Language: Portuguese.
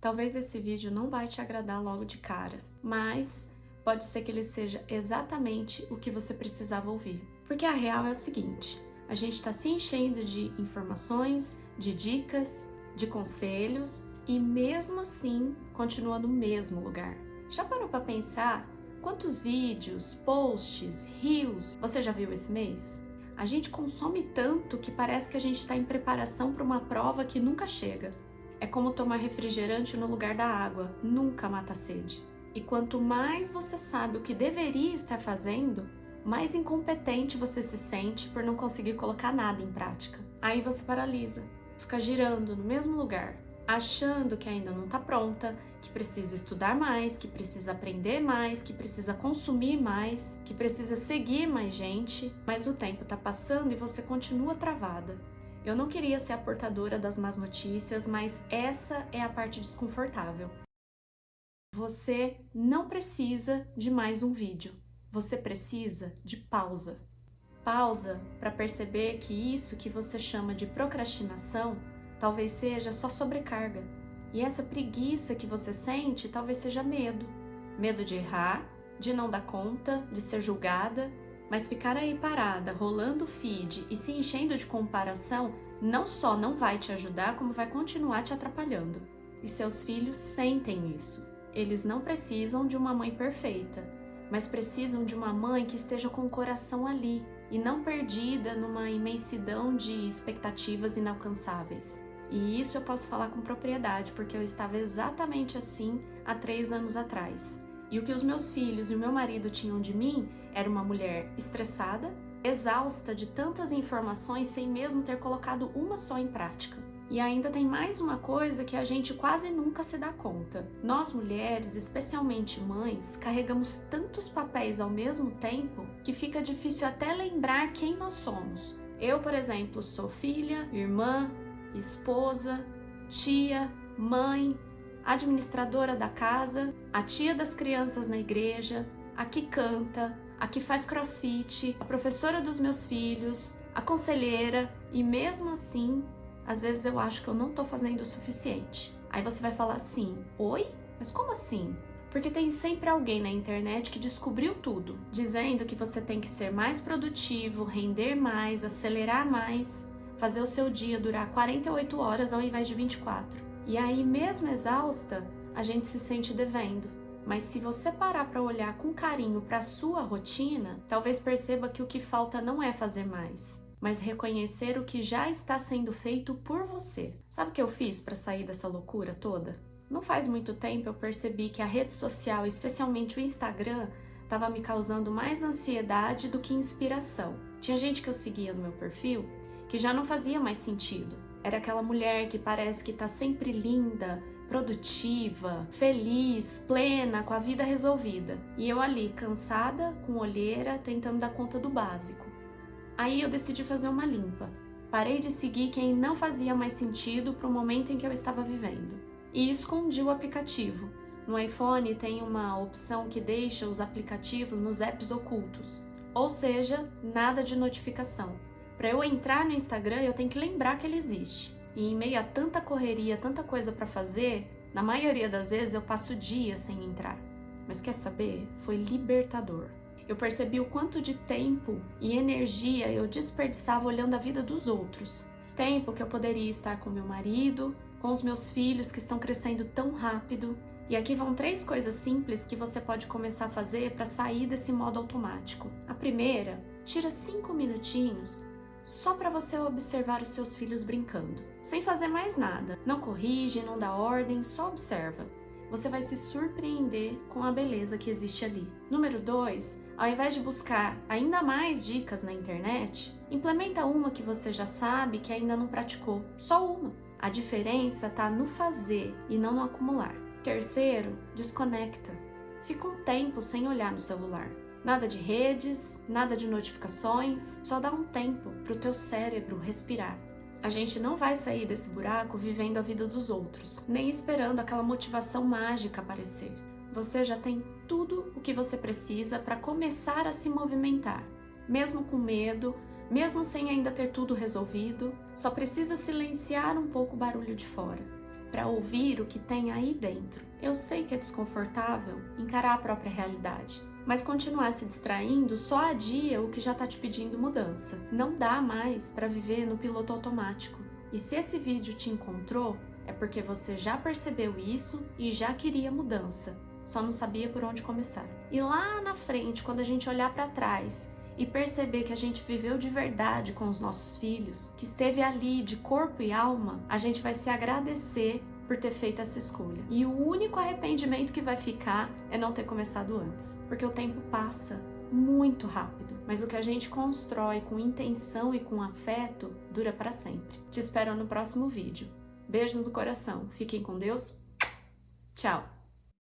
Talvez esse vídeo não vai te agradar logo de cara, mas pode ser que ele seja exatamente o que você precisava ouvir. Porque a real é o seguinte, a gente está se enchendo de informações, de dicas, de conselhos e mesmo assim continua no mesmo lugar. Já parou para pensar quantos vídeos, posts, reels você já viu esse mês? A gente consome tanto que parece que a gente está em preparação para uma prova que nunca chega. É como tomar refrigerante no lugar da água, nunca mata a sede. E quanto mais você sabe o que deveria estar fazendo, mais incompetente você se sente por não conseguir colocar nada em prática. Aí você paralisa, fica girando no mesmo lugar, achando que ainda não está pronta, que precisa estudar mais, que precisa aprender mais, que precisa consumir mais, que precisa seguir mais gente, mas o tempo está passando e você continua travada. Eu não queria ser a portadora das más notícias, mas essa é a parte desconfortável. Você não precisa de mais um vídeo. Você precisa de pausa. Pausa para perceber que isso que você chama de procrastinação talvez seja só sobrecarga. E essa preguiça que você sente talvez seja medo. Medo de errar, de não dar conta, de ser julgada. Mas ficar aí parada, rolando o feed e se enchendo de comparação não só não vai te ajudar, como vai continuar te atrapalhando. E seus filhos sentem isso. Eles não precisam de uma mãe perfeita, mas precisam de uma mãe que esteja com o coração ali e não perdida numa imensidão de expectativas inalcançáveis. E isso eu posso falar com propriedade, porque eu estava exatamente assim há 3 anos atrás. E o que os meus filhos e o meu marido tinham de mim era uma mulher estressada, exausta de tantas informações sem mesmo ter colocado uma só em prática. E ainda tem mais uma coisa que a gente quase nunca se dá conta. Nós mulheres, especialmente mães, carregamos tantos papéis ao mesmo tempo que fica difícil até lembrar quem nós somos. Eu, por exemplo, sou filha, irmã, esposa, tia, mãe, administradora da casa, a tia das crianças na igreja, a que canta, a que faz crossfit, a professora dos meus filhos, a conselheira, e mesmo assim, às vezes eu acho que eu não tô fazendo o suficiente. Aí você vai falar assim, oi? Mas como assim? Porque tem sempre alguém na internet que descobriu tudo, dizendo que você tem que ser mais produtivo, render mais, acelerar mais, fazer o seu dia durar 48 horas ao invés de 24. E aí, mesmo exausta, a gente se sente devendo. Mas se você parar para olhar com carinho para a sua rotina, talvez perceba que o que falta não é fazer mais, mas reconhecer o que já está sendo feito por você. Sabe o que eu fiz para sair dessa loucura toda? Não faz muito tempo eu percebi que a rede social, especialmente o Instagram, estava me causando mais ansiedade do que inspiração. Tinha gente que eu seguia no meu perfil que já não fazia mais sentido. Era aquela mulher que parece que está sempre linda, produtiva, feliz, plena, com a vida resolvida. E eu ali, cansada, com olheira, tentando dar conta do básico. Aí eu decidi fazer uma limpa. Parei de seguir quem não fazia mais sentido para o momento em que eu estava vivendo. E escondi o aplicativo. No iPhone tem uma opção que deixa os aplicativos nos apps ocultos. Ou seja, nada de notificação. Para eu entrar no Instagram, eu tenho que lembrar que ele existe. E em meio a tanta correria, tanta coisa para fazer, na maioria das vezes eu passo dias sem entrar. Mas quer saber? Foi libertador. Eu percebi o quanto de tempo e energia eu desperdiçava olhando a vida dos outros. Tempo que eu poderia estar com meu marido, com os meus filhos que estão crescendo tão rápido. E aqui vão 3 coisas simples que você pode começar a fazer para sair desse modo automático. A primeira, tira 5 minutinhos só para você observar os seus filhos brincando, sem fazer mais nada. Não corrige, não dá ordem, só observa. Você vai se surpreender com a beleza que existe ali. Número 2, ao invés de buscar ainda mais dicas na internet, implementa uma que você já sabe que ainda não praticou, só uma. A diferença está no fazer e não no acumular. Terceiro, desconecta. Fica um tempo sem olhar no celular. Nada de redes, nada de notificações, só dá um tempo para o teu cérebro respirar. A gente não vai sair desse buraco vivendo a vida dos outros, nem esperando aquela motivação mágica aparecer. Você já tem tudo o que você precisa para começar a se movimentar. Mesmo com medo, mesmo sem ainda ter tudo resolvido, só precisa silenciar um pouco o barulho de fora. para ouvir o que tem aí dentro. Eu sei que é desconfortável encarar a própria realidade, mas continuar se distraindo só adia o que já está te pedindo mudança. Não dá mais para viver no piloto automático. E se esse vídeo te encontrou, é porque você já percebeu isso e já queria mudança, só não sabia por onde começar. E lá na frente, quando a gente olhar para trás e perceber que a gente viveu de verdade com os nossos filhos, que esteve ali de corpo e alma, a gente vai se agradecer por ter feito essa escolha. E o único arrependimento que vai ficar é não ter começado antes, porque o tempo passa muito rápido, mas o que a gente constrói com intenção e com afeto dura para sempre. Te espero no próximo vídeo. Beijos no coração, fiquem com Deus, tchau!